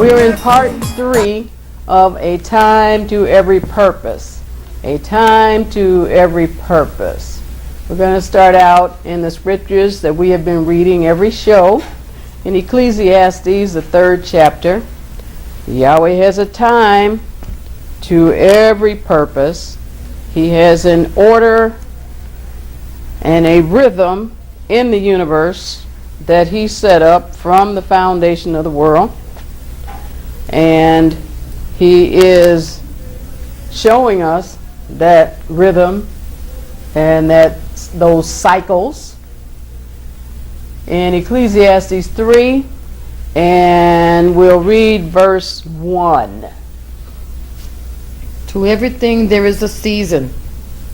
We are in part 3 of A Time to Every Purpose. A Time to Every Purpose. We're going to start out in the scriptures that we have been reading every show. In Ecclesiastes, the 3rd chapter, Yahweh has a time to every purpose. He has an order and a rhythm in the universe that he set up from the foundation of the world. And he is showing us that rhythm and those cycles in Ecclesiastes 3, and we'll read verse 1. To everything there is a season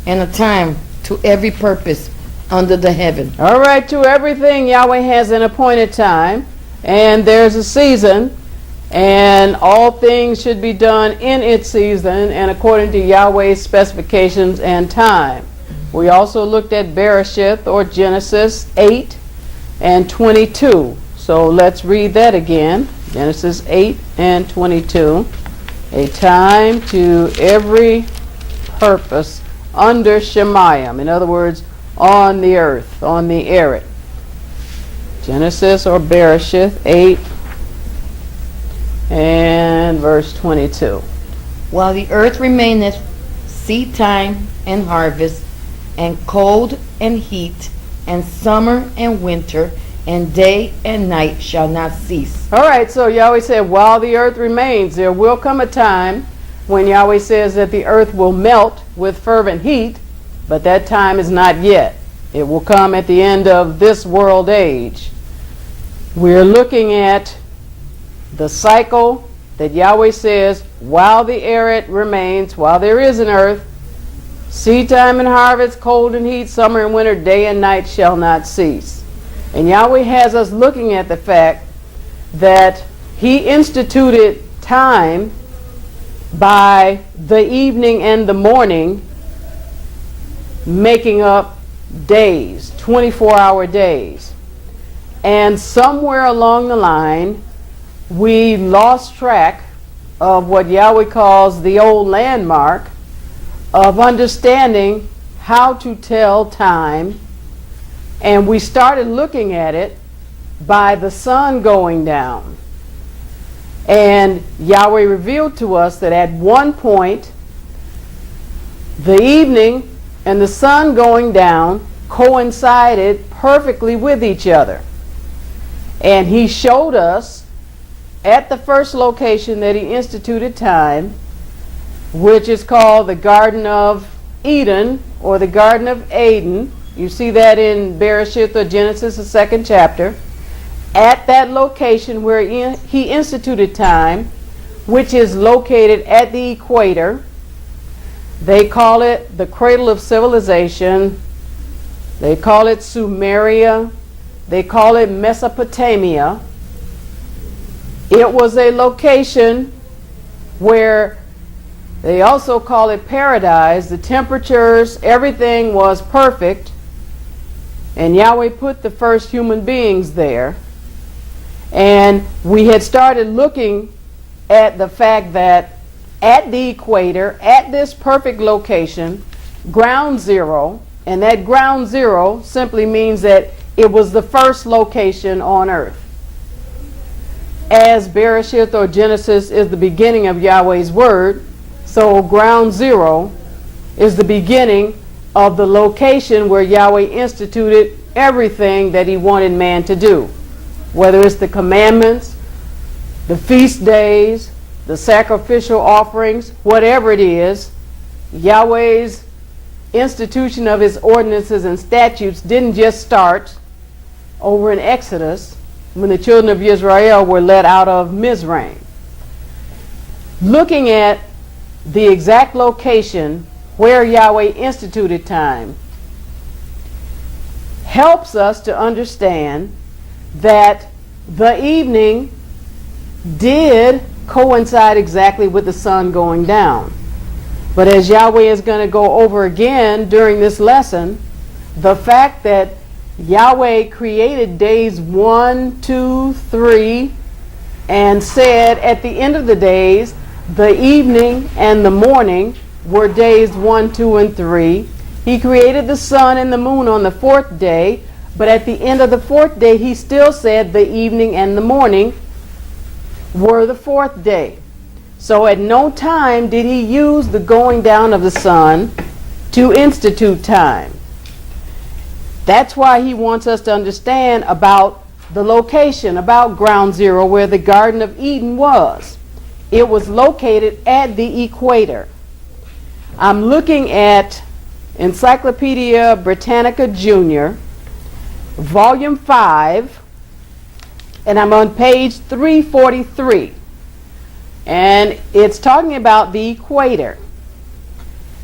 and a time to every purpose under the heaven. All right, to everything Yahweh has an appointed time, and there's a season, and all things should be done in its season and according to Yahweh's specifications and time. We also looked at Bereshith, or Genesis 8 and 22. So let's read that again. Genesis 8 and 22. A time to every purpose under Shemayim. In other words, on the earth, on the Eretz. Genesis or Bereshith 8 and verse 22. While the earth remaineth, seed time and harvest, and cold and heat, and summer and winter, and day and night shall not cease. All right, so Yahweh said, while the earth remains, there will come a time when Yahweh says that the earth will melt with fervent heat, but that time is not yet. It will come at the end of this world age. We're looking at the cycle that Yahweh says, while the earth remains, while there is an earth, seed time and harvest, cold and heat, summer and winter, day and night shall not cease. And Yahweh has us looking at the fact that he instituted time by the evening and the morning, making up days, 24-hour days. And somewhere along the line, we lost track of what Yahweh calls the old landmark of understanding how to tell time, and we started looking at it by the sun going down. And Yahweh revealed to us that at one point, the evening and the sun going down coincided perfectly with each other. And he showed us at the first location that he instituted time, which is called the Garden of Eden or the Garden of Eden. You see that in Bereshith or Genesis, the 2nd chapter. At that location where he instituted time, which is located at the equator, they call it the cradle of civilization. They call it Sumeria. They call it Mesopotamia. It was a location where they also call it paradise. The temperatures, everything was perfect. And Yahweh put the first human beings there. And we had started looking at the fact that at the equator, at this perfect location, ground zero, and that ground zero simply means that it was the first location on earth. As Bereshith or Genesis is the beginning of Yahweh's word, so ground zero is the beginning of the location where Yahweh instituted everything that he wanted man to do. Whether it's the commandments, the feast days, the sacrificial offerings, whatever it is, Yahweh's institution of his ordinances and statutes didn't just start over in Exodus when the children of Israel were led out of Mizraim. Looking at the exact location where Yahweh instituted time helps us to understand that the evening did coincide exactly with the sun going down. But as Yahweh is going to go over again during this lesson, the fact that Yahweh created days 1, 2, 3, and said at the end of the days, the evening and the morning were days 1, 2, and 3. He created the sun and the moon on the fourth day, but at the end of the fourth day, he still said the evening and the morning were the fourth day. So at no time did he use the going down of the sun to institute time. That's why he wants us to understand about the location, about ground zero, where the Garden of Eden was. It was located at the equator. I'm looking at Encyclopedia Britannica Junior, Volume 5, and I'm on page 343. And it's talking about the equator.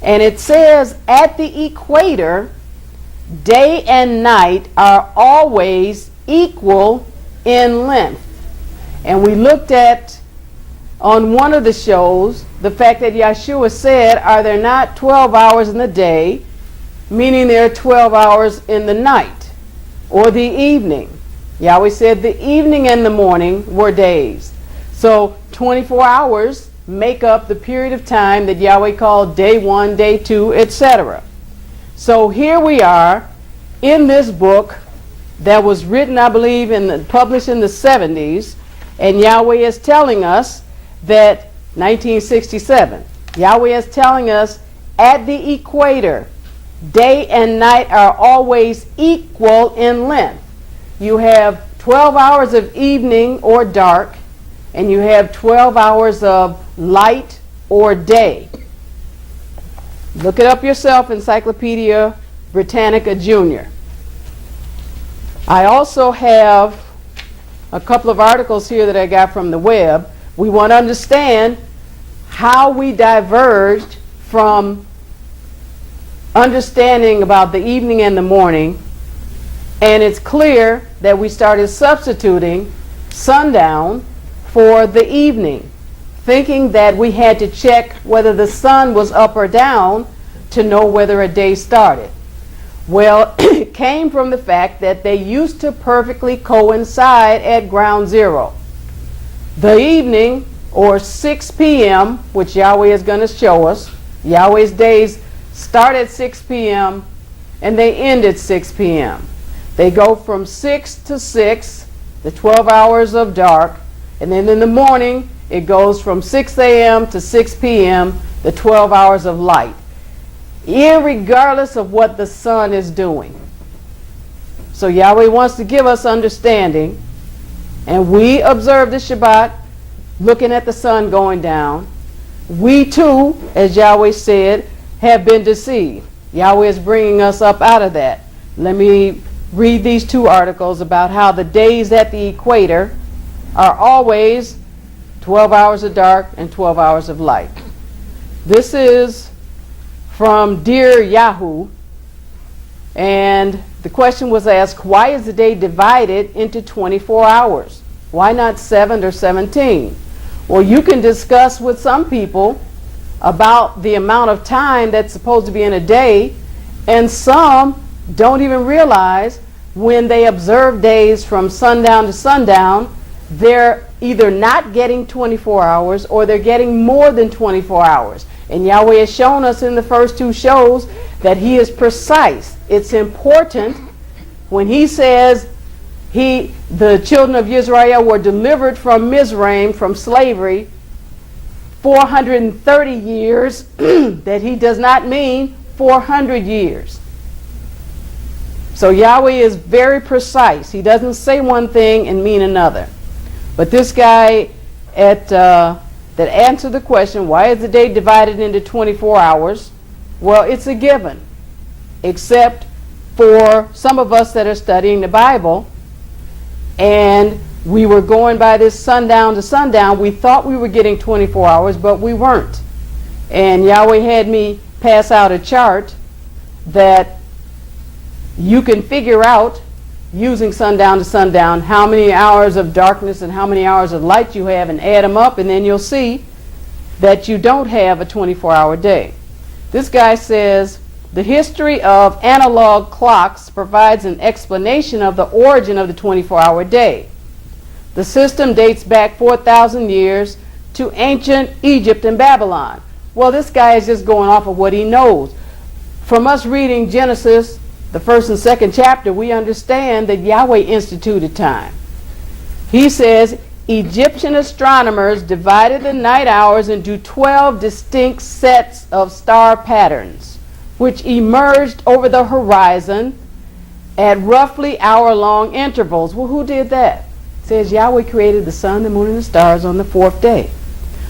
And it says, at the equator, day and night are always equal in length. And we looked at, on one of the shows, the fact that Yahshua said, are there not 12 hours in the day, meaning there are 12 hours in the night, or the evening. Yahweh said the evening and the morning were days. So 24 hours make up the period of time that Yahweh called day 1, day 2, etc. So here we are in this book that was written, I believe, published in the 70s, and Yahweh is telling us that 1967. Yahweh is telling us at the equator, day and night are always equal in length. You have 12 hours of evening or dark, and you have 12 hours of light or day. Look it up yourself, Encyclopedia Britannica Junior. I also have a couple of articles here that I got from the web. We want to understand how we diverged from understanding about the evening and the morning, and it's clear that we started substituting sundown for the evening, thinking that we had to check whether the sun was up or down to know whether a day started. Well, it came from the fact that they used to perfectly coincide at ground zero. The evening, or 6 p.m., which Yahweh is going to show us, Yahweh's days start at 6 p.m. and they end at 6 p.m. They go from 6 to 6, the 12 hours of dark, and then in the morning it goes from 6 a.m. to 6 p.m., the 12 hours of light, irregardless of what the sun is doing. So Yahweh wants to give us understanding, and we observe the Shabbat looking at the sun going down. We too, as Yahweh said, have been deceived. Yahweh is bringing us up out of that. Let me read these two articles about how the days at the equator are always 12 hours of dark and 12 hours of light. This is from Dear Yahoo, and the question was asked, why is the day divided into 24 hours? Why not 7 or 17? Well, you can discuss with some people about the amount of time that's supposed to be in a day, and some don't even realize when they observe days from sundown to sundown, they're either not getting 24 hours or they're getting more than 24 hours. And Yahweh has shown us in the first two shows that he is precise. It's important when he says the children of Israel were delivered from Mizraim, from slavery, 430 years, that he does not mean 400 years. So Yahweh is very precise. He doesn't say one thing and mean another. But this guy that answered the question, why is the day divided into 24 hours? Well, it's a given, except for some of us that are studying the Bible, and we were going by this sundown to sundown. We thought we were getting 24 hours, but we weren't. And Yahweh had me pass out a chart that you can figure out using sundown to sundown how many hours of darkness and how many hours of light you have, and add them up, and then you'll see that you don't have a 24-hour day. This guy says, the history of analog clocks provides an explanation of the origin of the 24-hour day. The system dates back 4,000 years to ancient Egypt and Babylon. Well, this guy is just going off of what he knows. From us reading Genesis, the first and second chapter, we understand that Yahweh instituted time. He says, Egyptian astronomers divided the night hours into 12 distinct sets of star patterns, which emerged over the horizon at roughly hour-long intervals. Well, who did that? It says Yahweh created the sun, the moon, and the stars on the fourth day.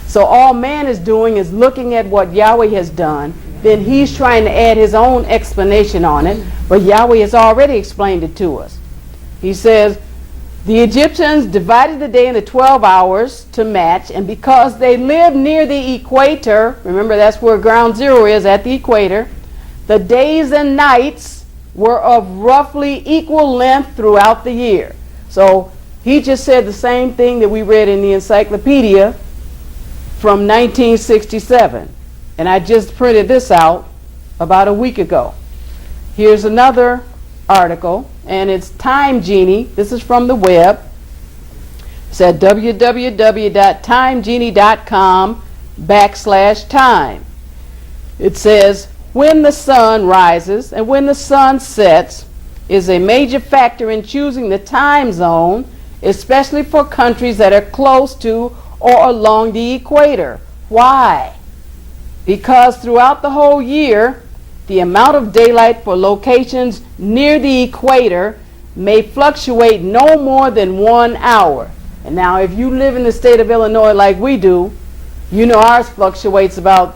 So all man is doing is looking at what Yahweh has done. Then he's trying to add his own explanation on it, but Yahweh has already explained it to us. He says, the Egyptians divided the day into 12 hours to match, and because they lived near the equator, remember that's where ground zero is, at the equator, the days and nights were of roughly equal length throughout the year. So he just said the same thing that we read in the encyclopedia from 1967. And I just printed this out about a week ago. Here's another article, and it's Time Genie. This is from the web. It's at www.timegenie.com/time. It says, when the sun rises and when the sun sets is a major factor in choosing the time zone, especially for countries that are close to or along the equator. Why? Because throughout the whole year, the amount of daylight for locations near the equator may fluctuate no more than 1 hour. And now if you live in the state of Illinois like we do, you know ours fluctuates about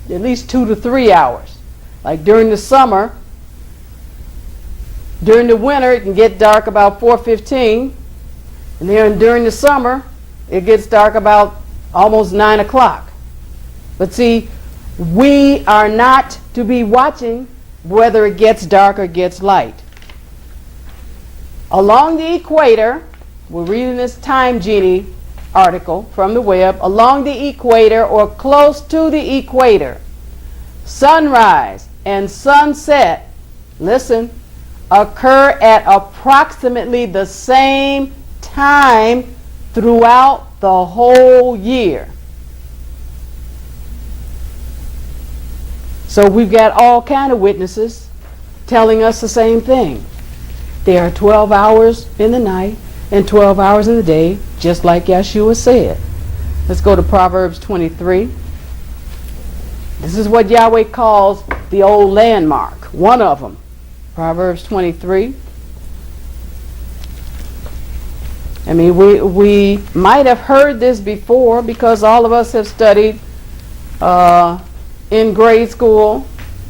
at least 2 to 3 hours. Like during the summer, during the winter it can get dark about 4:15, and then during the summer it gets dark about almost 9 o'clock. But see, we are not to be watching whether it gets dark or gets light. Along the equator, we're reading this Time Genie article from the web, along the equator or close to the equator, sunrise and sunset, listen, occur at approximately the same time throughout the whole year. So we've got all kind of witnesses telling us the same thing. There are 12 hours in the night and 12 hours in the day, just like Yahshua said. Let's go to Proverbs 23. This is what Yahweh calls the old landmark, one of them. Proverbs 23. I mean, we might have heard this before because all of us have studied in grade school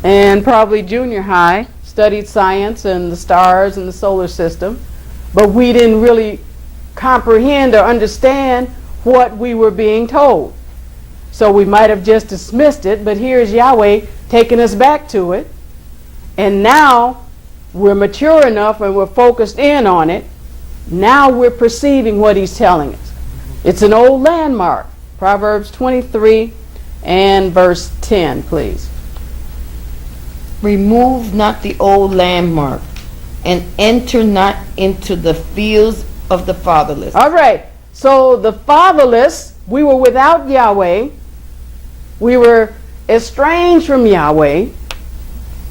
and probably junior high, studied science and the stars and the solar system, but we didn't really comprehend or understand what we were being told. So we might have just dismissed it, but here's Yahweh taking us back to it, and now we're mature enough and we're focused in on it. Now we're perceiving what he's telling us. It's an old landmark. Proverbs 23 and verse 10, please. Remove not the old landmark, and enter not into the fields of the fatherless. All right. So the fatherless, we were without Yahweh. We were estranged from Yahweh.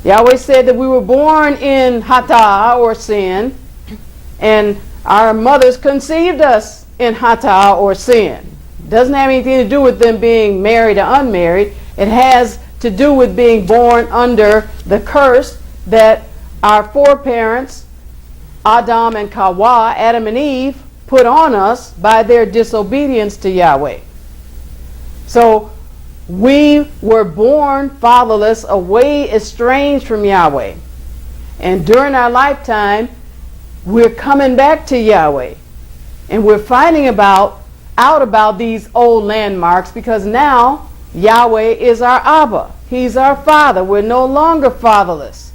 Yahweh said that we were born in Hatah, or sin, and our mothers conceived us in Hatah, or sin. It doesn't have anything to do with them being married or unmarried. It has to do with being born under the curse that our foreparents, Adam and Kawa, Adam and Eve, put on us by their disobedience to Yahweh. So we were born fatherless, away, estranged from Yahweh. And during our lifetime, we're coming back to Yahweh. And we're finding out about these old landmarks because now Yahweh is our Abba. He's our Father. We're no longer fatherless.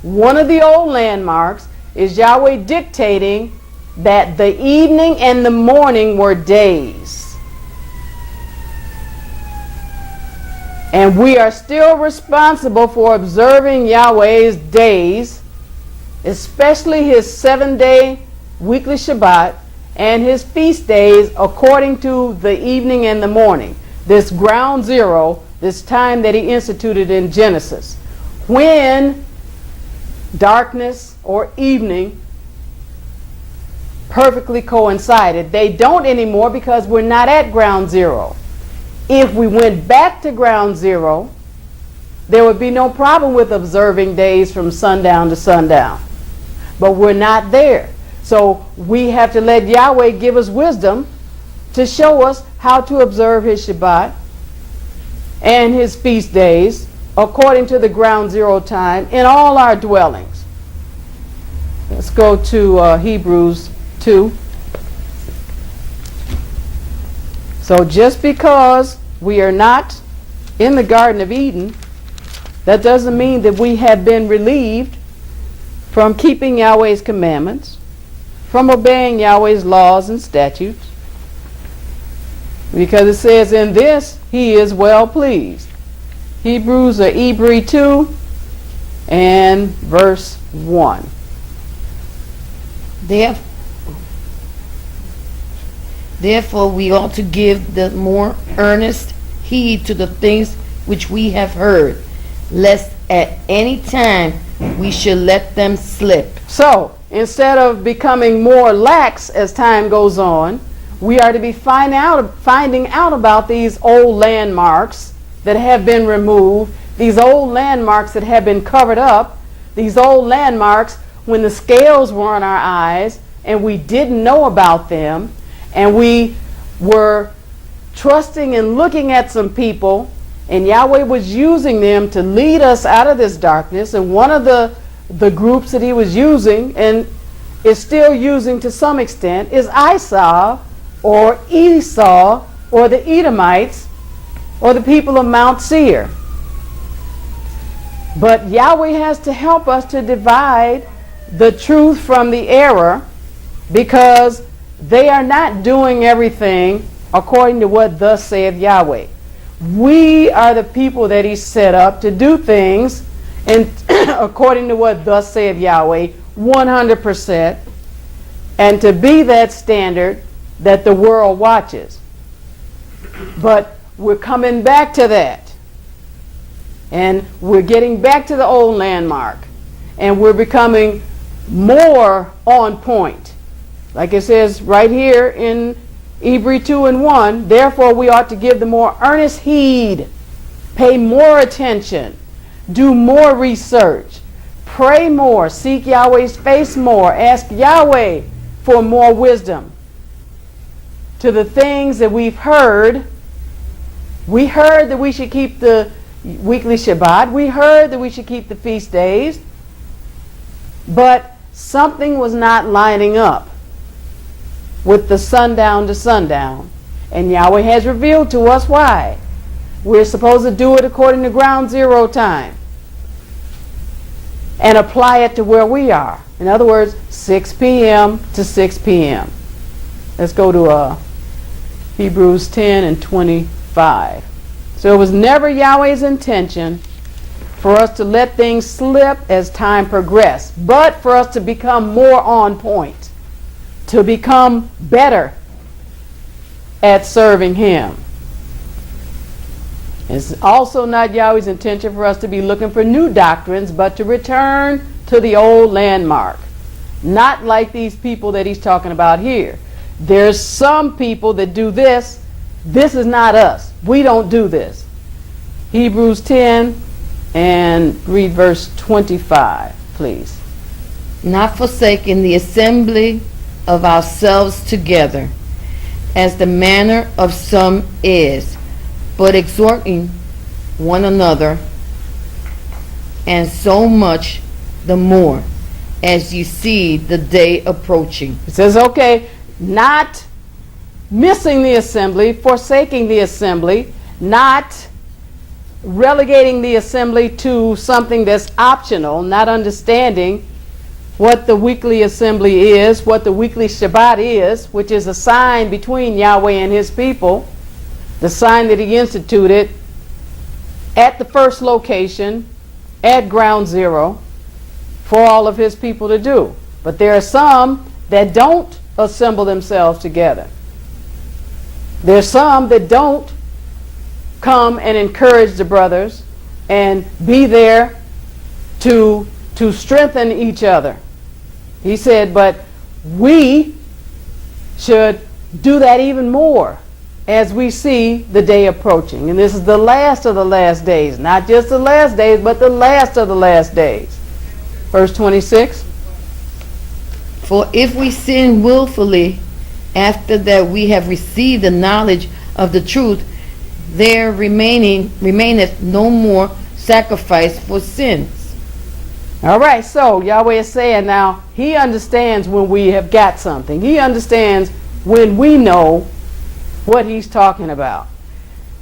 One of the old landmarks is Yahweh dictating that the evening and the morning were days. And we are still responsible for observing Yahweh's days, especially his 7-day weekly Shabbat and his feast days according to the evening and the morning. This ground zero, this time that he instituted in Genesis, when darkness or evening perfectly coincided. They don't anymore because we're not at ground zero. If we went back to ground zero, there would be no problem with observing days from sundown to sundown. But we're not there. So we have to let Yahweh give us wisdom to show us how to observe his Shabbat and his feast days according to the ground zero time in all our dwellings. Let's go to Hebrews 2. So just because we are not in the Garden of Eden, that doesn't mean that we have been relieved from keeping Yahweh's commandments, from obeying Yahweh's laws and statutes, because it says in this he is well pleased. Hebrews or Hebrew 2 and verse 1. Therefore we ought to give the more earnest heed to the things which we have heard, lest at any time we should let them slip. So, instead of becoming more lax as time goes on, we are to be finding out about these old landmarks that have been removed, these old landmarks that have been covered up, these old landmarks when the scales were on our eyes and we didn't know about them, and we were trusting and looking at some people, and Yahweh was using them to lead us out of this darkness. And one of the groups that he was using, and is still using to some extent, is Esau or Esau or the Edomites or the people of Mount Seir. But Yahweh has to help us to divide the truth from the error, because they are not doing everything according to what thus saith Yahweh. We are the people that he set up to do things and according to what thus saith Yahweh 100%, and to be that standard that the world watches. But we're coming back to that, and we're getting back to the old landmark, and we're becoming more on point. Like it says right here in Hebrew 2 and 1, therefore we ought to give the more earnest heed, pay more attention, do more research, pray more, seek Yahweh's face more, ask Yahweh for more wisdom to the things that we've heard. We heard that we should keep the weekly Shabbat. We heard that we should keep the feast days. But something was not lining up with the sundown to sundown. And Yahweh has revealed to us why. We're supposed to do it according to ground zero time and apply it to where we are. In other words, 6 p.m. to 6 p.m. Let's go to Hebrews 10 and 25. So it was never Yahweh's intention for us to let things slip as time progressed, but for us to become more on point, to become better at serving him. It's also not Yahweh's intention for us to be looking for new doctrines, but to return to the old landmark. Not like these people that he's talking about here. There's some people that do this. This is not us. We don't do this. Hebrews 10 and read verse 25, please. Not forsaking the assembly of ourselves together, as the manner of some is, but exhorting one another, and so much the more as you see the day approaching. It says, okay, not missing the assembly, forsaking the assembly, not relegating the assembly to something that's optional, not understanding what the weekly assembly is, what the weekly Shabbat is, which is a sign between Yahweh and his people, the sign that he instituted at the first location, at ground zero, for all of his people to do. But there are some that don't assemble themselves together. There's some that don't come and encourage the brothers and be there to strengthen each other. He said, but we should do that even more as we see the day approaching. And this is the last of the last days. Not just the last days, but the last of the last days. Verse 26. For if we sin willfully after that we have received the knowledge of the truth, there remaineth no more sacrifice for sins. All right, so Yahweh is saying now he understands when we have got something. He understands when we know what he's talking about.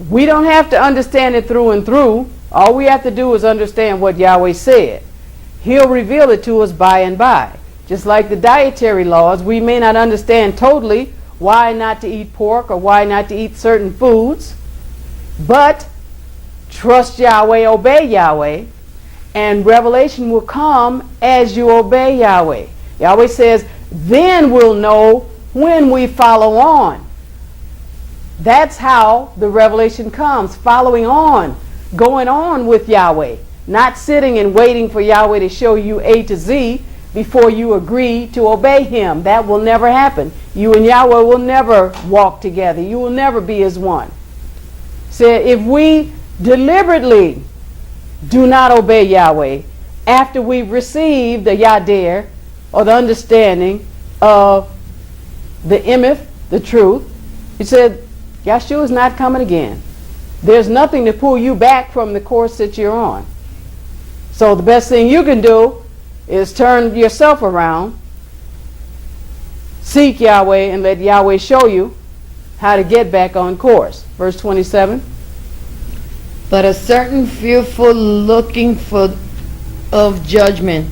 We don't have to understand it through and through. All we have to do is understand what Yahweh said. He'll reveal it to us by and by. Just like the dietary laws, we may not understand totally why not to eat pork or why not to eat certain foods, but trust Yahweh, obey Yahweh, and revelation will come as you obey Yahweh. Yahweh says, then we'll know when we follow on. That's how the revelation comes, following on, going on with Yahweh, not sitting and waiting for Yahweh to show you A to Z before you agree to obey him. That will never happen. You and Yahweh will never walk together. You will never be as one. So if we deliberately do not obey Yahweh after we've received the Yadir, or the understanding of the Emeth, the truth, he said, Yahshua is not coming again. There's nothing to pull you back from the course that you're on. So the best thing you can do is turn yourself around, seek Yahweh, and let Yahweh show you how to get back on course. Verse 27. But a certain fearful looking for of judgment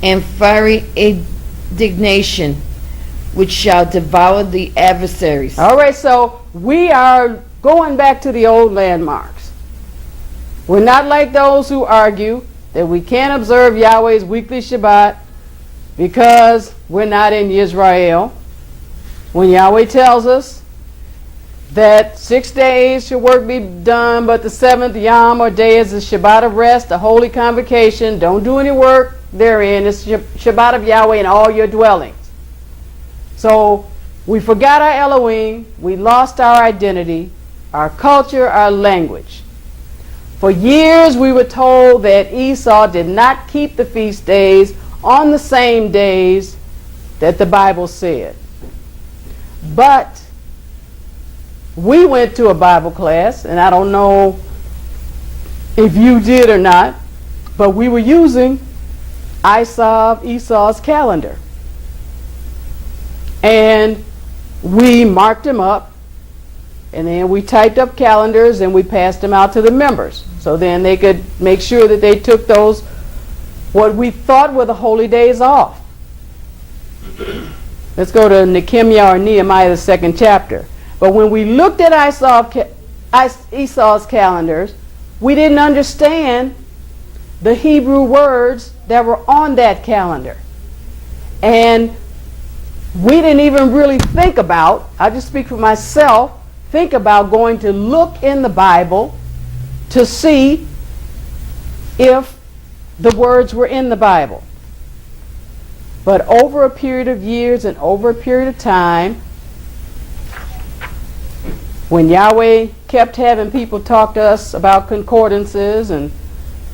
and fiery indignation, which shall devour the adversaries. All right, so we are going back to the old landmarks. We're not like those who argue that we can't observe Yahweh's weekly Shabbat because we're not in Israel. When Yahweh tells us that 6 days shall work be done, but the seventh Yom or day is the Shabbat of rest, the holy convocation. Don't do any work therein. It's Shabbat of Yahweh in all your dwellings. So we forgot our Elohim. We lost our identity, our culture, our language. For years we were told that Esau did not keep the feast days on the same days that the Bible said. But we went to a Bible class, and I don't know if you did or not, but we were using Esau's calendar. And we marked them up, and then we typed up calendars and we passed them out to the members. So then they could make sure that they took those, what we thought were the holy days, off. Let's go to Nehemiah or Nehemiah, the 2nd chapter. But when we looked at Esau's calendars, we didn't understand the Hebrew words that were on that calendar. And we didn't even really think about, I just speak for myself, think about going to look in the Bible to see if the words were in the Bible. But over a period of years and over a period of time, when Yahweh kept having people talk to us about concordances and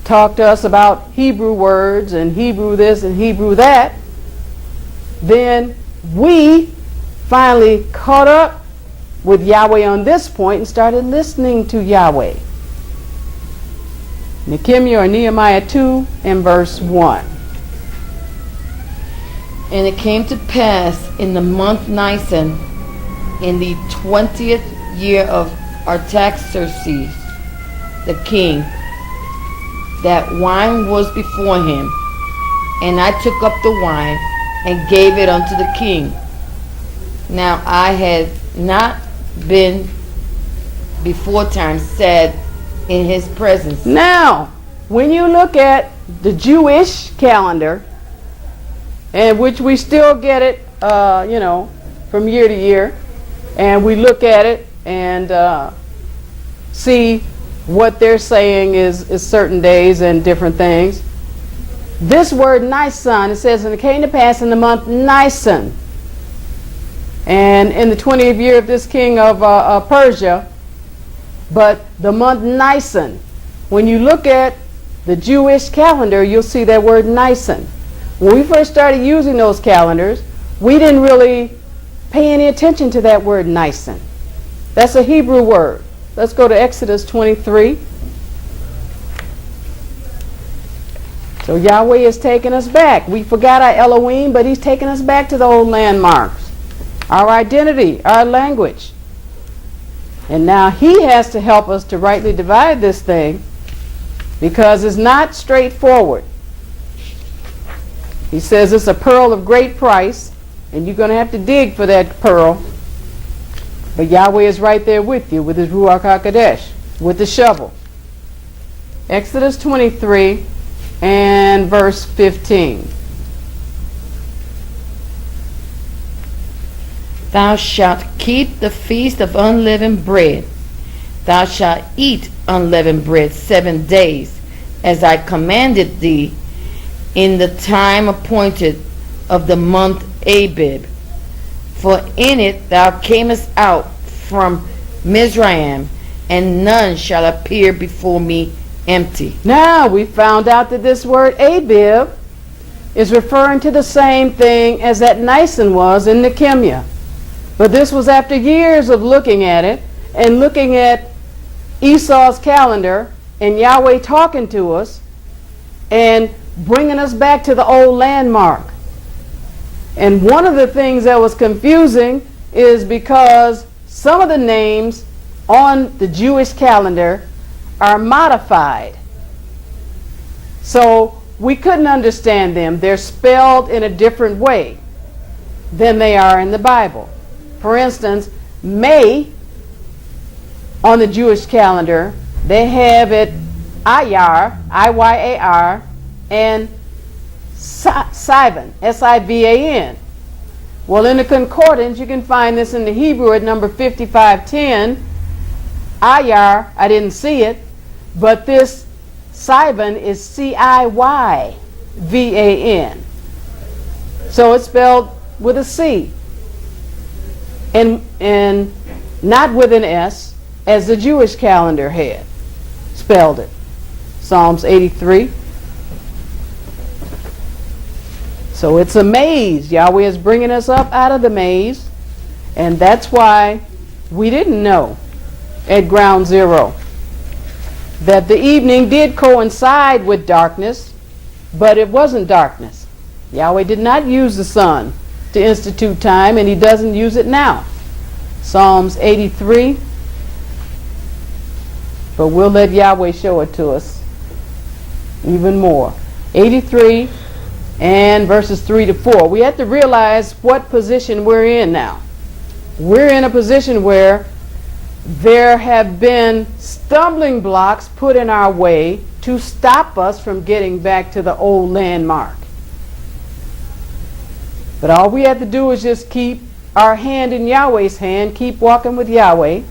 talk to us about Hebrew words and Hebrew this and Hebrew that, then we finally caught up with Yahweh on this point and started listening to Yahweh. Nehemiah or Nehemiah 2 and verse 1. And it came to pass in the month Nisan, in the 20th year of Artaxerxes the king, that wine was before him, and I took up the wine and gave it unto the king. Now I had not been before time said in his presence. Now, when you look at the Jewish calendar, and which we still get it from year to year, and we look at it and see what they're saying is certain days and different things. This word Nisan, it says, and it came to pass in the month Nisan, and in the 20th year of this king of Persia, but the month Nisan. When you look at the Jewish calendar, you'll see that word Nisan. When we first started using those calendars, we didn't really pay any attention to that word Nisan. That's a Hebrew word. Let's go to Exodus 23. So Yahweh is taking us back. We forgot our Elohim, but he's taking us back to the old landmarks, our identity, our language. And now he has to help us to rightly divide this thing, because it's not straightforward. He says it's a pearl of great price, and you're going to have to dig for that pearl. But Yahweh is right there with you with his Ruach HaKodesh, with the shovel. Exodus 23 and verse 15. Thou shalt keep the feast of unleavened bread. Thou shalt eat unleavened bread 7 days, as I commanded thee, in the time appointed of the month Abib. For in it thou camest out from Mizraim, and none shall appear before me empty. Now we found out that this word Abib is referring to the same thing as that Nisan was in Nehemiah. But this was after years of looking at it and looking at Esau's calendar and Yahweh talking to us and bringing us back to the old landmark. And one of the things that was confusing is because some of the names on the Jewish calendar are modified. So we couldn't understand them. They're spelled in a different way than they are in the Bible. For instance, May on the Jewish calendar, they have it Iyar, I-Y-A-R, and Sivan, S-I-V-A-N. Well, in the concordance, you can find this in the Hebrew at number 5510. Iyar, I didn't see it, but this Sivan is C-I-Y-V-A-N. So it's spelled with a C and not with an S, as the Jewish calendar had spelled it. Psalms 83. So it's a maze. Yahweh is bringing us up out of the maze, and that's why we didn't know at ground zero that the evening did coincide with darkness, but it wasn't darkness. Yahweh did not use the sun to institute time, and he doesn't use it now. Psalms 83. But we'll let Yahweh show it to us even more. 83 and verses 3 to 4. We have to realize what position we're in now. We're in a position where there have been stumbling blocks put in our way to stop us from getting back to the old landmark. But all we have to do is just keep our hand in Yahweh's hand, keep walking with Yahweh,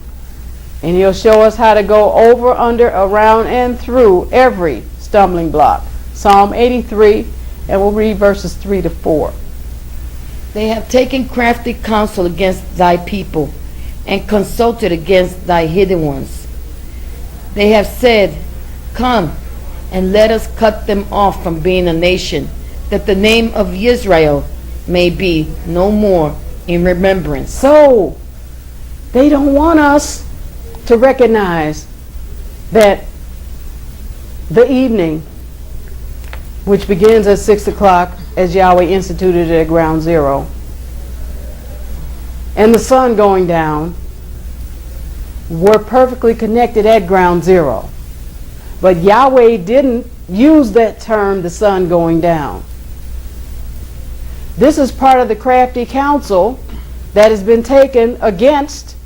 and he'll show us how to go over, under, around, and through every stumbling block. Psalm 83, and we'll read verses 3 to 4. They have taken crafty counsel against thy people, and consulted against thy hidden ones. They have said, Come, and let us cut them off from being a nation, that the name of Israel may be no more in remembrance. So, they don't want us to recognize that the evening, which begins at 6 o'clock, as Yahweh instituted it at ground zero, and the sun going down, were perfectly connected at ground zero. But Yahweh didn't use that term, the sun going down. This is part of the crafty counsel that has been taken against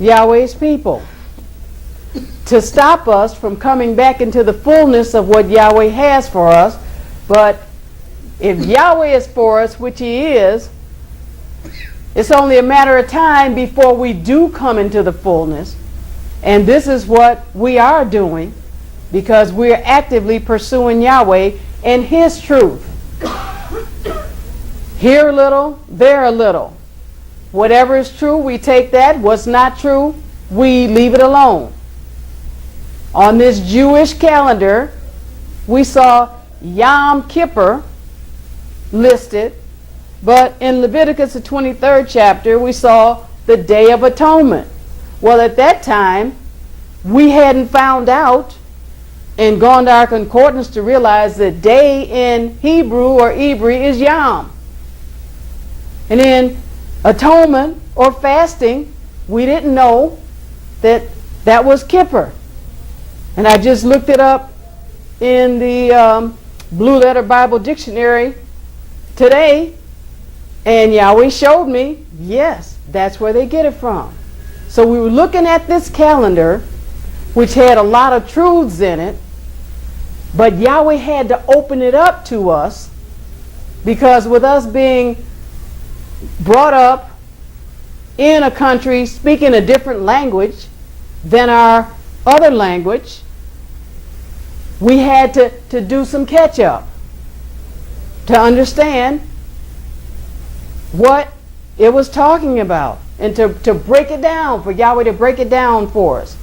Yahweh's people to stop us from coming back into the fullness of what Yahweh has for us. But if Yahweh is for us, which he is, It's only a matter of time before we do come into the fullness. And this is what we are doing, because we're actively pursuing Yahweh and His truth. Here a little, there a little. Whatever is true, we take that. What's not true, we leave it alone. On this Jewish calendar, we saw Yom Kippur listed, but in Leviticus, the 23rd chapter, we saw the Day of Atonement. Well, at that time, we hadn't found out and gone to our concordance to realize that day in Hebrew or Hebrew is Yom. And then atonement or fasting, we didn't know that that was Kippur. And I just looked it up in the Blue Letter Bible Dictionary today, and Yahweh showed me, yes, that's where they get it from. So we were looking at this calendar, which had a lot of truths in it, but Yahweh had to open it up to us, because with us being brought up in a country speaking a different language than our other language, we had to do some catch up to understand what it was talking about, and to break it down, for Yahweh to break it down for us.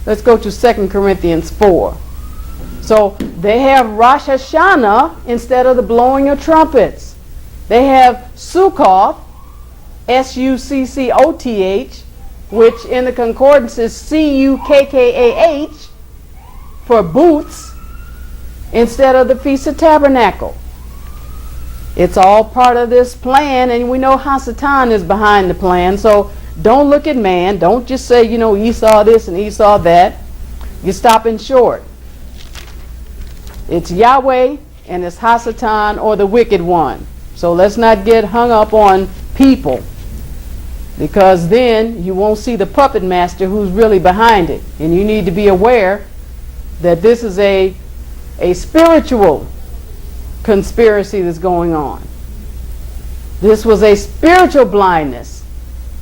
Let's go to 2 Corinthians 4. So they have Rosh Hashanah instead of the blowing of trumpets. They have Sukkoth, Succoth, which in the concordance is Cukkah, for boots, instead of the Feast of Tabernacle. It's all part of this plan, and we know Hasatan is behind the plan, so don't look at man. Don't just say, Esau this and Esau that. You're stopping short. It's Yahweh and it's Hasatan, or the wicked one. So let's not get hung up on people, because then you won't see the puppet master who's really behind it. And you need to be aware that this is a spiritual conspiracy that's going on. This was a spiritual blindness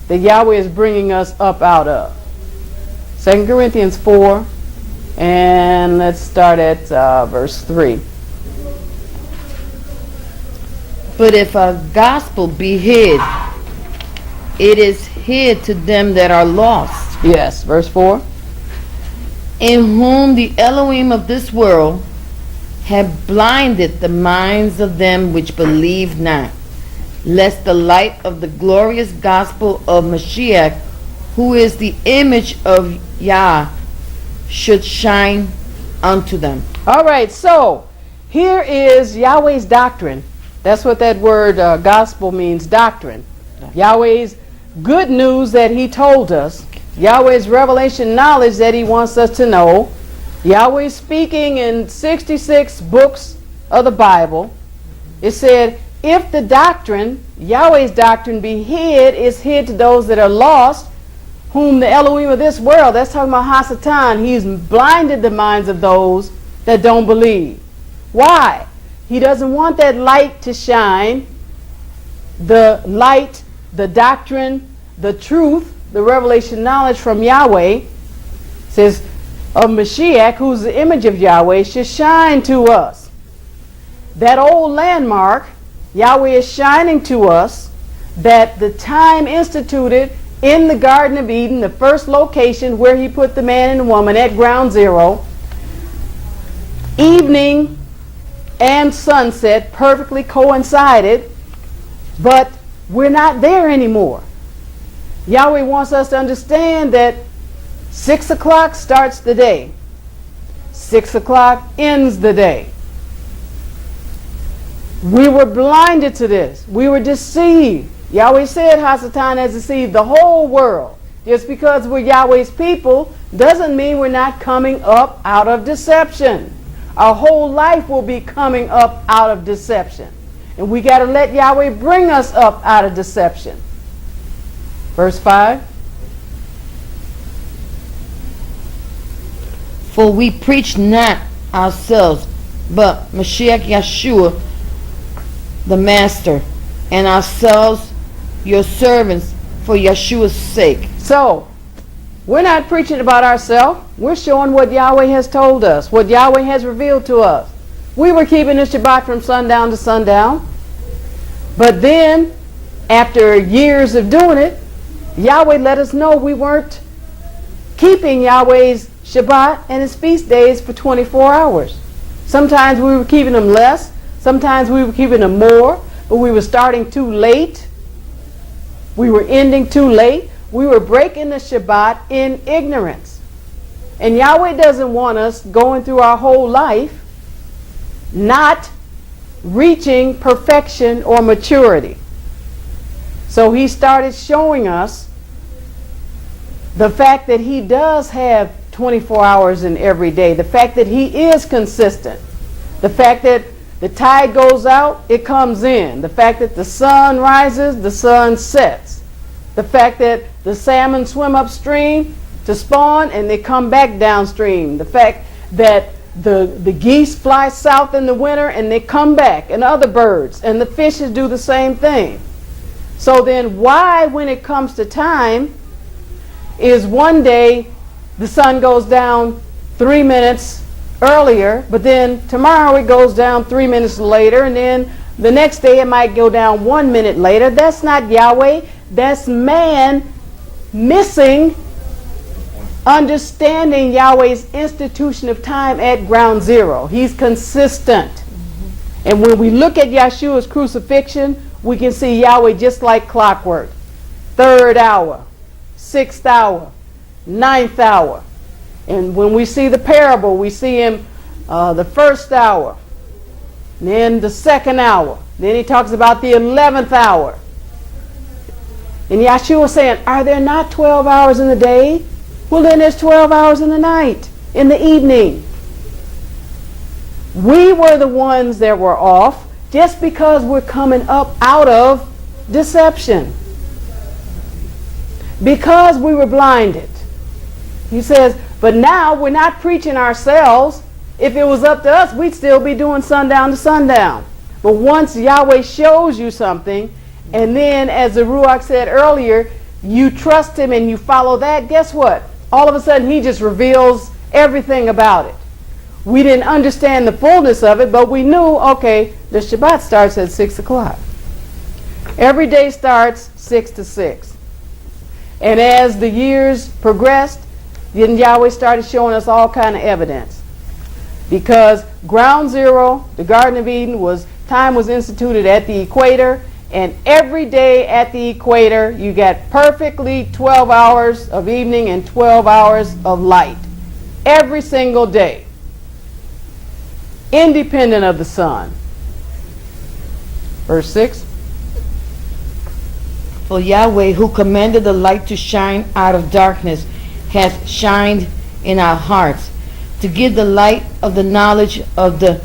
that Yahweh is bringing us up out of. 2 Corinthians 4, and let's start at verse 3. But if a gospel be hid, it is hid to them that are lost. Yes, verse 4. In whom the Elohim of this world have blinded the minds of them which believe not, lest the light of the glorious gospel of Mashiach, who is the image of Yah, should shine unto them. All right, so here is Yahweh's doctrine. That's what that word gospel means, doctrine. Yahweh's good news that He told us. Yahweh's revelation knowledge that He wants us to know. Yahweh speaking in 66 books of the Bible. It said, if the doctrine, Yahweh's doctrine, be hid, is hid to those that are lost, whom the Elohim of this world, that's talking about Hasatan, He's blinded the minds of those that don't believe. Why? He doesn't want that light to shine. The light, the doctrine, the truth, the revelation knowledge from Yahweh, says, of Mashiach, who's the image of Yahweh, should shine to us. That old landmark, Yahweh is shining to us, that the time instituted in the Garden of Eden, the first location where He put the man and the woman at ground zero, evening and sunset perfectly coincided, but we're not there anymore. Yahweh wants us to understand that 6 o'clock starts the day. 6 o'clock ends the day. We were blinded to this. We were deceived. Yahweh said Hasatan has deceived the whole world. Just because we're Yahweh's people doesn't mean we're not coming up out of deception. Our whole life will be coming up out of deception. And we got to let Yahweh bring us up out of deception. Verse 5. For we preach not ourselves, but Mashiach Yahshua, the Master, and ourselves your servants for Yahshua's sake. So, we're not preaching about ourselves. We're showing what Yahweh has told us, what Yahweh has revealed to us. We were keeping the Shabbat from sundown to sundown. But then, after years of doing it, Yahweh let us know we weren't keeping Yahweh's Shabbat and his feast days for 24 hours. Sometimes we were keeping them less. Sometimes we were keeping them more. But we were starting too late. We were ending too late. We were breaking the Shabbat in ignorance. And Yahweh doesn't want us going through our whole life not reaching perfection or maturity. So he started showing us the fact that he does have 24 hours in every day. The fact that he is consistent. The fact that the tide goes out, it comes in. The fact that the sun rises, the sun sets. The fact that the salmon swim upstream to spawn and they come back downstream. The fact that the geese fly south in the winter and they come back, and other birds, and the fishes do the same thing. So then why, when it comes to time, is one day the sun goes down 3 minutes earlier, but then tomorrow it goes down 3 minutes later, and then the next day it might go down 1 minute later? That's not Yahweh. That's man missing understanding Yahweh's institution of time at ground zero. He's consistent. And when we look at Yahshua's crucifixion, we can see Yahweh just like clockwork. 3rd hour, 6th hour, 9th hour. And when we see the parable, we see him the 1st hour, then the 2nd hour. Then he talks about the 11th hour. And Yahshua saying, are there not 12 hours in the day? Well, then there's 12 hours in the night, in the evening. We were the ones that were off just because we're coming up out of deception. Because we were blinded. He says, but now we're not preaching ourselves. If it was up to us, we'd still be doing sundown to sundown. But once Yahweh shows you something, and then as the Ruach said earlier, you trust him and you follow that, guess what? All of a sudden he just reveals everything about it. We didn't understand the fullness of it, but we knew, okay, the Shabbat starts at 6 o'clock. Every day starts 6 to 6. And as the years progressed, then Yahweh started showing us all kind of evidence. Because ground zero, the Garden of Eden, time was instituted at the equator, and every day at the equator you got perfectly 12 hours of evening and 12 hours of light. Every single day. Independent of the sun. Verse 6. For Yahweh, who commanded the light to shine out of darkness, hath shined in our hearts, to give the light of the knowledge of the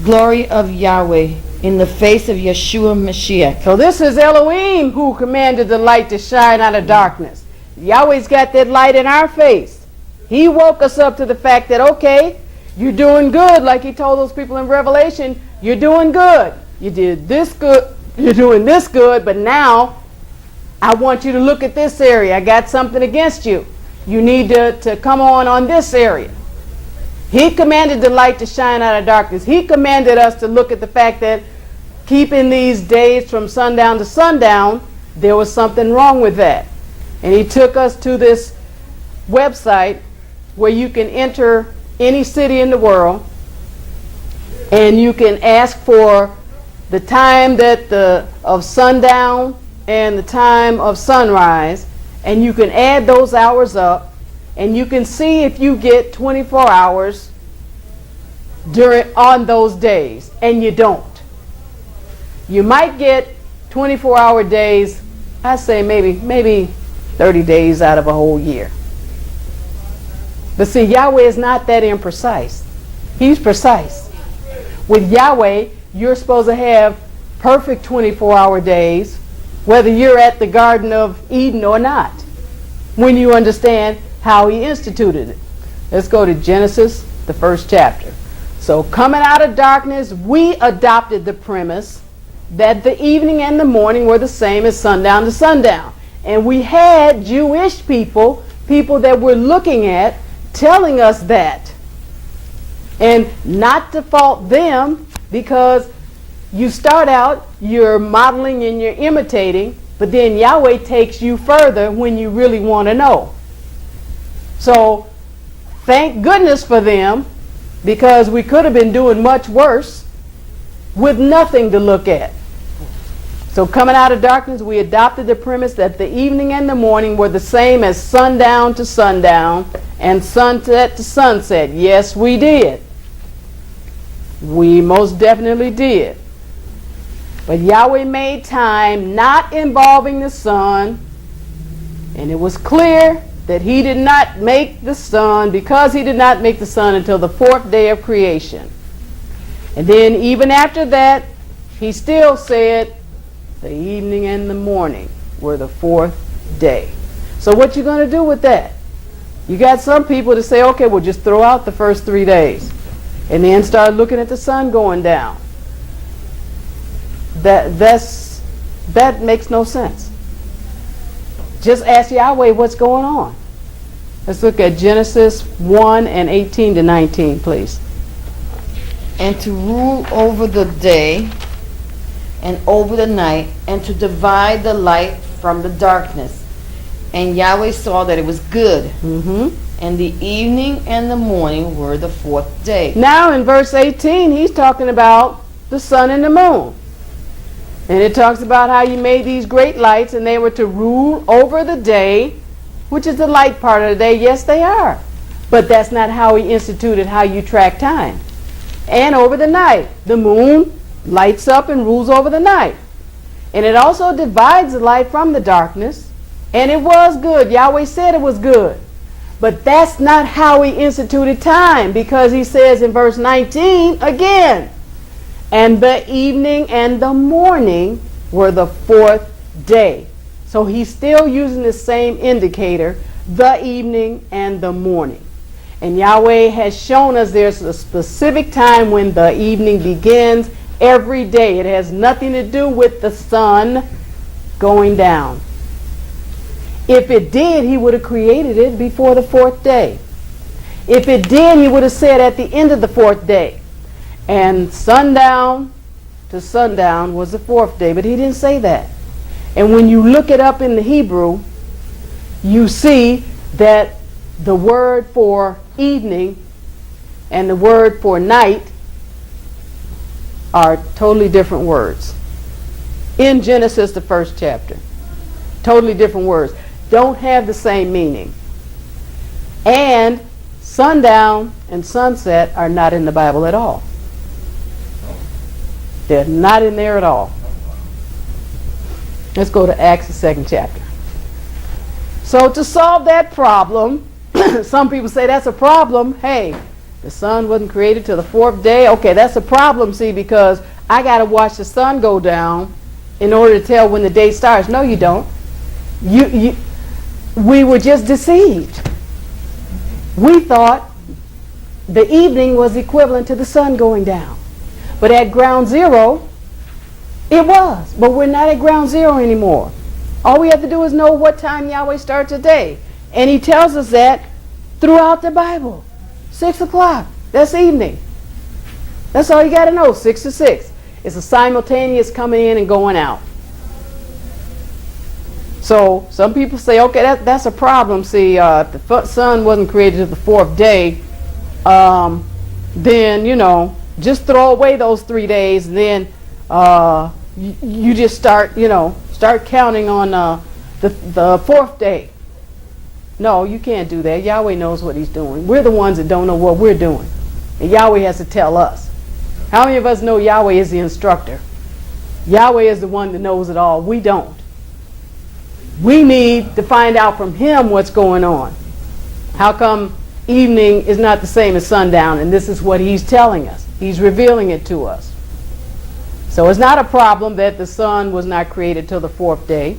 glory of Yahweh in the face of Yahshua Mashiach. So this is Elohim who commanded the light to shine out of darkness. Yahweh's got that light in our face. He woke us up to the fact that, okay, you're doing good, like he told those people in Revelation. You're doing good. You did this good. You're doing this good, but now I want you to look at this area. I got something against you. You need to come on this area. He commanded the light to shine out of darkness. He commanded us to look at the fact that keeping these days from sundown to sundown, there was something wrong with that. And he took us to this website where you can enter any city in the world and you can ask for the time of sundown and the time of sunrise, and you can add those hours up. And you can see if you get 24 hours on those days, and you don't. You might get 24-hour days, I say maybe 30 days out of a whole year. But see, Yahweh is not that imprecise. He's precise. With Yahweh, you're supposed to have perfect 24-hour days, whether you're at the Garden of Eden or not, when you understand how he instituted it. Let's go to Genesis, the 1st chapter. So coming out of darkness, we adopted the premise that the evening and the morning were the same as sundown to sundown. And we had Jewish people that we're looking at, telling us that. And not to fault them, because you start out, you're modeling and you're imitating, but then Yahweh takes you further when you really want to know. So thank goodness for them, because we could have been doing much worse with nothing to look at. So coming out of darkness, we adopted the premise that the evening and the morning were the same as sundown to sundown and sunset to sunset. Yes, we did. We most definitely did. But Yahweh made time not involving the sun, and it was clear that he did not make the sun, because he did not make the sun until the 4th day of creation. And then even after that, he still said the evening and the morning were the 4th day. So what you going to do with that? You got some people to say, okay, we'll just throw out the first 3 days and then start looking at the sun going down. That makes no sense. Just ask Yahweh what's going on. Let's look at Genesis 1 and 18 to 19, please. And to rule over the day and over the night, and to divide the light from the darkness. And Yahweh saw that it was good. And the evening and the morning were the 4th day. Now in verse 18, he's talking about the sun and the moon. And it talks about how you made these great lights, and they were to rule over the day, which is the light part of the day. Yes, they are. But that's not how he instituted how you track time. And over the night, the moon lights up and rules over the night. And it also divides the light from the darkness. And it was good. Yahweh said it was good. But that's not how he instituted time, because he says in verse 19 again, and the evening and the morning were the 4th day. So he's still using the same indicator, the evening and the morning. And Yahweh has shown us there's a specific time when the evening begins every day. It has nothing to do with the sun going down. If it did, he would have created it before the 4th day. If it did, he would have said at the end of the 4th day. And sundown to sundown was the 4th day. But he didn't say that. And when you look it up in the Hebrew, you see that the word for evening and the word for night are totally different words. In Genesis, the 1st chapter. Totally different words. Don't have the same meaning. And sundown and sunset are not in the Bible at all. They're not in there at all. Let's go to Acts, the 2nd chapter. So to solve that problem, some people say that's a problem. Hey, the sun wasn't created till the 4th day. Okay, that's a problem, see, because I got to watch the sun go down in order to tell when the day starts. No, you don't. We were just deceived. We thought the evening was equivalent to the sun going down. But at ground zero, it was. But we're not at ground zero anymore. All we have to do is know what time Yahweh starts a day. And he tells us that throughout the Bible. 6 o'clock. That's evening. That's all you got to know. 6 to 6. It's a simultaneous coming in and going out. So some people say, okay, that's a problem. See, if the sun wasn't created till the 4th day, then, just throw away those 3 days, and then you just start counting on the 4th day. No, you can't do that. Yahweh knows what he's doing. We're the ones that don't know what we're doing. And Yahweh has to tell us. How many of us know Yahweh is the instructor? Yahweh is the one that knows it all. We don't. We need to find out from him what's going on. How come evening is not the same as sundown? And this is what he's telling us. He's revealing it to us. So it's not a problem that the sun was not created till the 4th day.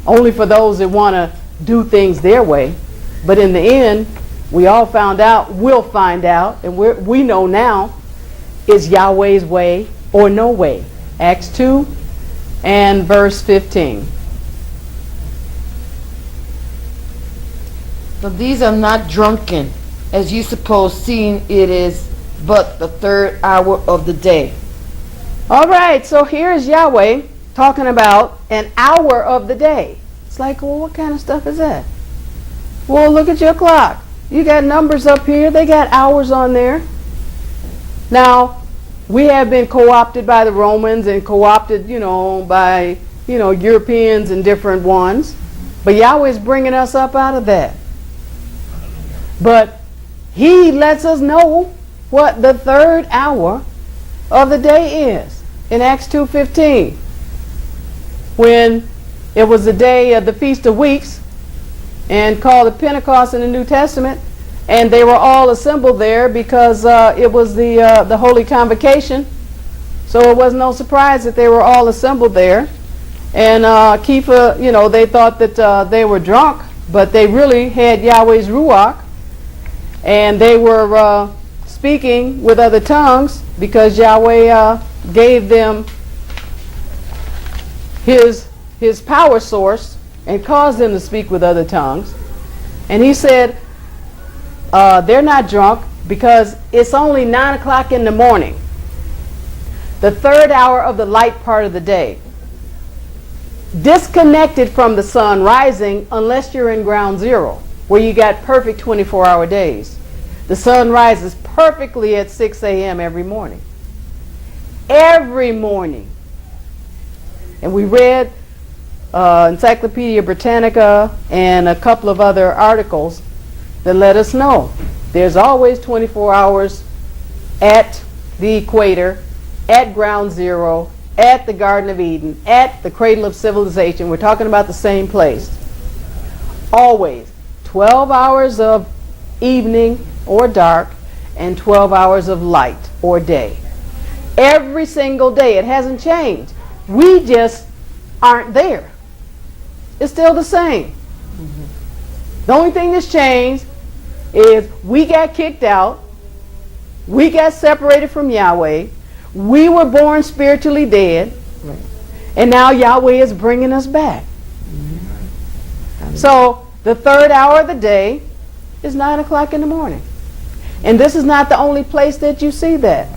Only for those that want to do things their way. But in the end, we all found out, we'll find out, and we know now, is Yahweh's way or no way. Acts 2, and verse 15. But these are not drunken, as you suppose, seeing it is but the third hour of the day. All right, so here's Yahweh talking about an hour of the day. It's like, well, what kind of stuff is that? Well, look at your clock. You got numbers up here. They got hours on there. Now, we have been co-opted by the Romans and co-opted, by, Europeans and different ones. But Yahweh is bringing us up out of that. But he lets us know what the third hour of the day is in Acts 2:15, when it was the day of the Feast of Weeks and called the Pentecost in the New Testament, and they were all assembled there because it was the Holy Convocation. So it was no surprise that they were all assembled there. And Kepha, they thought that they were drunk, but they really had Yahweh's Ruach, and they were speaking with other tongues because Yahweh gave them his power source and caused them to speak with other tongues. And he said they're not drunk because it's only 9 o'clock in the morning, the third hour of the light part of the day, disconnected from the sun rising unless you're in ground zero, where you got perfect 24-hour days. The sun rises perfectly at 6 a.m. every morning. Every morning. And we read Encyclopedia Britannica and a couple of other articles that let us know there's always 24 hours at the equator, at ground zero, at the Garden of Eden, at the cradle of civilization. We're talking about the same place. Always 12 hours of evening or dark and 12 hours of light or day. Every single day. It hasn't changed. We just aren't there. It's still the same. The only thing that's changed is we got kicked out. We got separated from Yahweh. We were born spiritually dead. Right. And now Yahweh is bringing us back. So the third hour of the day is 9 o'clock in the morning. And this is not the only place that you see that.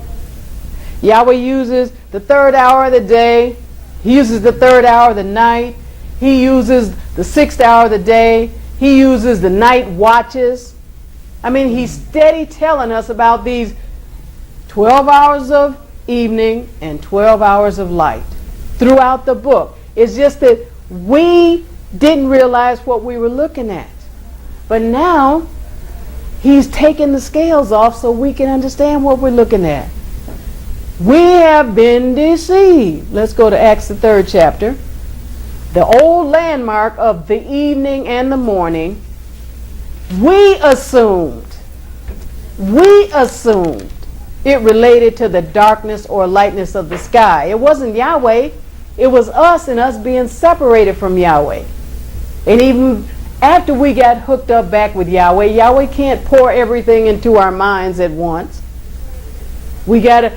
Yahweh uses the third hour of the day. He uses the third hour of the night. He uses the 6th hour of the day. He uses the night watches. I mean, he's steady telling us about these 12 hours of evening and 12 hours of light throughout the book. It's just that we didn't realize what we were looking at. But now he's taking the scales off so we can understand what we're looking at. We have been deceived. Let's go to Acts, the 3rd chapter. The old landmark of the evening and the morning, we assumed it related to the darkness or lightness of the sky. It wasn't Yahweh. It was us and us being separated from Yahweh. And even after we got hooked up back with Yahweh, Yahweh can't pour everything into our minds at once. We gotta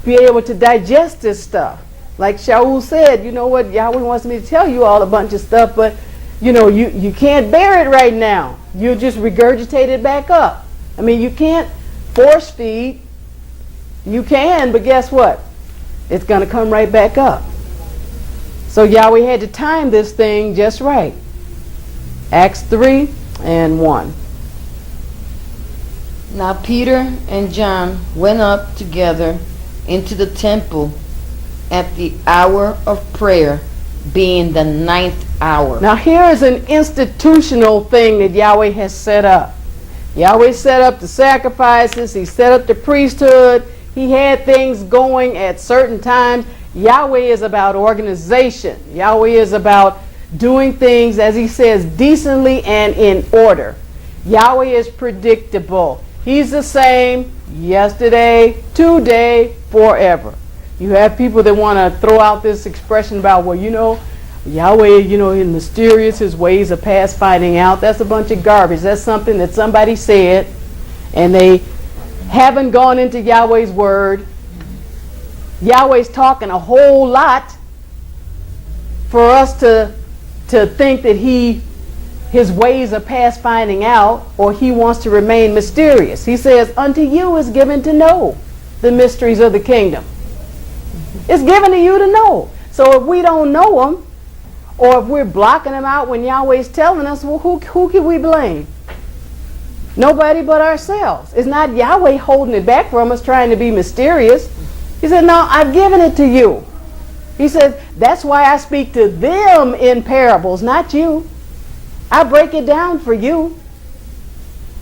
be able to digest this stuff. Like Shaul said, you know what, Yahweh wants me to tell you all a bunch of stuff, but you can't bear it right now. You just regurgitate it back up. I mean, you can't force feed. You can, but guess what? It's going to come right back up. So Yahweh had to time this thing just right. Acts 3:1. Now Peter and John went up together into the temple at the hour of prayer, being the 9th hour. Now here is an institutional thing that Yahweh has set up. Yahweh set up the sacrifices. He set up the priesthood. He had things going at certain times. Yahweh is about organization. Yahweh is about doing things, as he says, decently and in order. Yahweh is predictable. He's the same yesterday, today, forever. You have people that want to throw out this expression about, well, Yahweh, is mysterious, his ways are past finding out. That's a bunch of garbage. That's something that somebody said, and they haven't gone into Yahweh's word. Yahweh's talking a whole lot for us to think that his ways are past finding out, or he wants to remain mysterious. He says, unto you is given to know the mysteries of the kingdom. It's given to you to know. So if we don't know them, or if we're blocking them out when Yahweh's telling us, well, who can we blame? Nobody but ourselves. It's not Yahweh holding it back from us, trying to be mysterious. He said, no, I've given it to you. He says, that's why I speak to them in parables, not you. I break it down for you.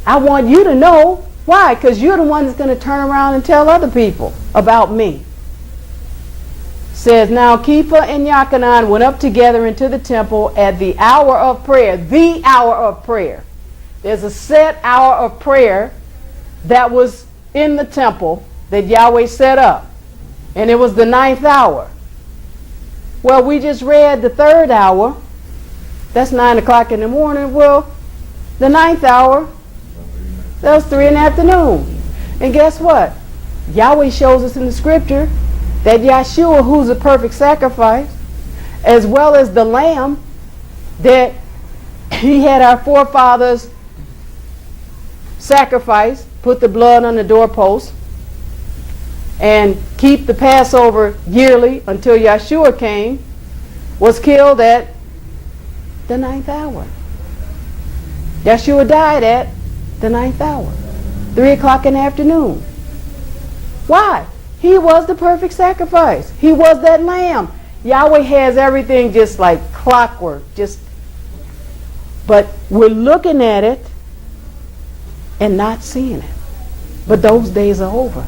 I want you to know. Why? Because you're the one that's going to turn around and tell other people about me. Says, now Kepha and Yochanan went up together into the temple at the hour of prayer. The hour of prayer. There's a set hour of prayer that was in the temple that Yahweh set up. And it was the 9th hour. Well, we just read the 3rd hour. That's 9 o'clock in the morning. Well, the 9th hour, that was 3 in the afternoon. And guess what? Yahweh shows us in the scripture that Yahshua, who's a perfect sacrifice, as well as the Lamb, that he had our forefathers sacrifice, put the blood on the doorpost, and keep the Passover yearly until Yahshua came, was killed at the 9th hour. Yahshua died at the 9th hour, 3 o'clock in the afternoon. Why? He was the perfect sacrifice. He was that lamb. Yahweh has everything just like clockwork. But we're looking at it and not seeing it. But those days are over.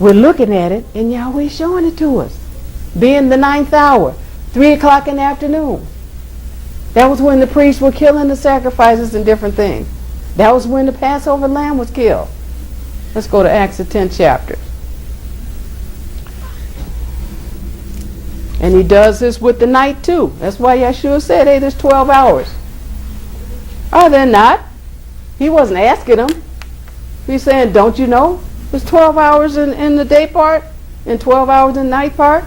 We're looking at it and Yahweh's showing it to us. Being the 9th hour, 3 o'clock in the afternoon. That was when the priests were killing the sacrifices and different things. That was when the Passover lamb was killed. Let's go to Acts the 10th chapter. And he does this with the night too. That's why Yahshua said, hey, there's 12 hours. Are there not? He wasn't asking them. He's saying, don't you know? There's 12 hours in the day part and 12 hours in the night part.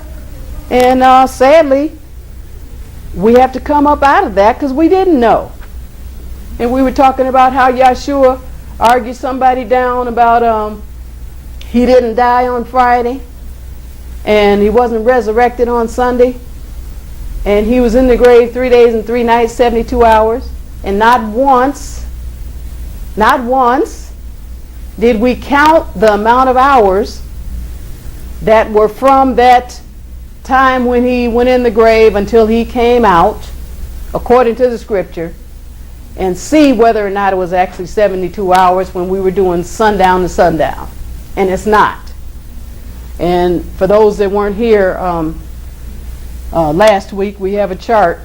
And sadly, we have to come up out of that because we didn't know. And we were talking about how Yahshua argued somebody down about he didn't die on Friday and he wasn't resurrected on Sunday. And he was in the grave 3 days and 3 nights, 72 hours. And not once did we count the amount of hours that were from that time when he went in the grave until he came out, according to the scripture, and see whether or not it was actually 72 hours when we were doing sundown to sundown. And it's not. And for those that weren't here last week, we have a chart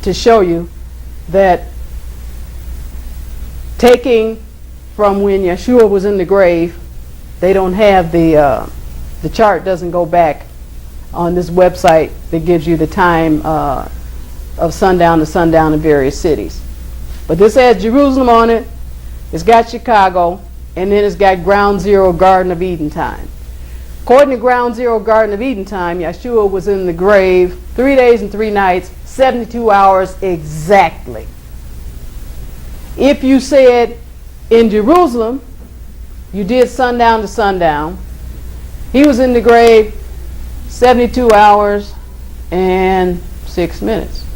to show you that taking from when Yahshua was in the grave, they don't have the chart doesn't go back on this website that gives you the time of sundown to sundown in various cities. But this has Jerusalem on it, it's got Chicago, and then it's got Ground Zero Garden of Eden time. According to Ground Zero Garden of Eden time, Yahshua was in the grave 3 days and 3 nights, 72 hours exactly. If you said in Jerusalem, you did sundown to sundown, he was in the grave 72 hours and 6 minutes.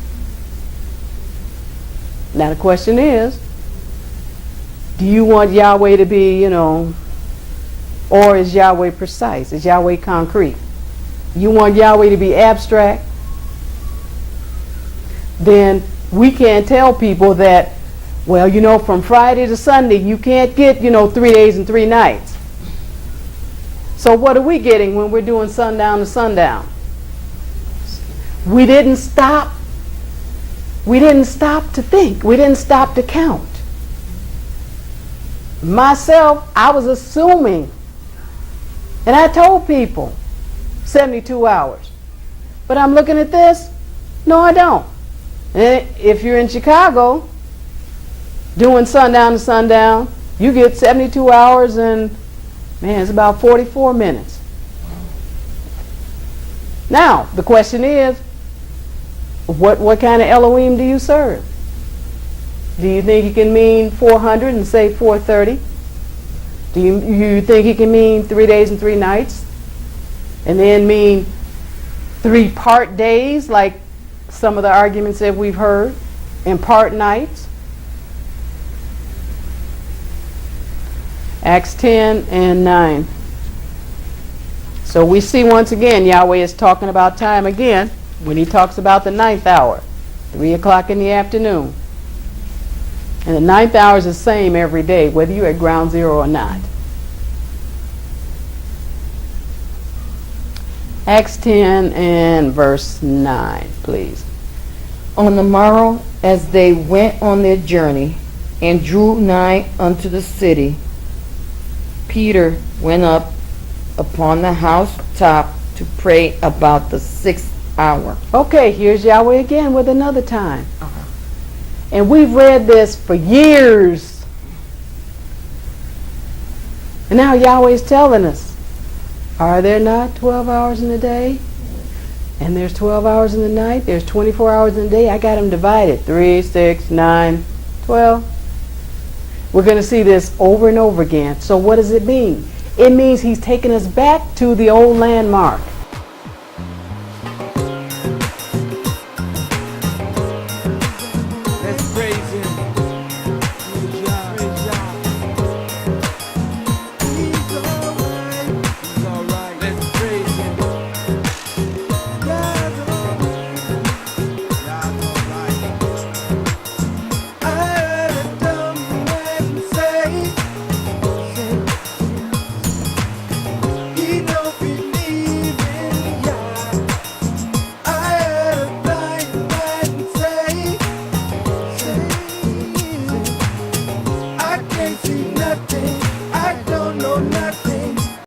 Now the question is, do you want Yahweh to be, or is Yahweh precise? Is Yahweh concrete? You want Yahweh to be abstract? Then we can't tell people that, well, from Friday to Sunday, you can't get, 3 days and 3 nights. So what are we getting when we're doing sundown to sundown? We didn't stop. We didn't stop to think. We didn't stop to count. Myself, I was assuming. And I told people 72 hours. But I'm looking at this. No, I don't. And if you're in Chicago doing sundown to sundown, you get 72 hours and, man, it's about 44 minutes. Now, the question is, what kind of Elohim do you serve? Do you think he can mean 400 and say 430? Do you think he can mean 3 days and 3 nights? And then mean 3 part days, like some of the arguments that we've heard, and part nights? Acts 10 and 9. So we see once again Yahweh is talking about time again when he talks about the 9th hour, 3 o'clock in the afternoon. And the 9th hour is the same every day, whether you're at ground zero or not. Acts 10 and verse 9, please. On the morrow, as they went on their journey and drew nigh unto the city, Peter went up upon the housetop to pray about the 6th hour. Okay, here's Yahweh again with another time. And we've read this for years. And now Yahweh is telling us, are there not 12 hours in the day? And there's 12 hours in the night. There's 24 hours in the day. I got them divided. 3, 6, 9, 12. We're going to see this over and over again. So what does it mean? It means he's taking us back to the old landmark.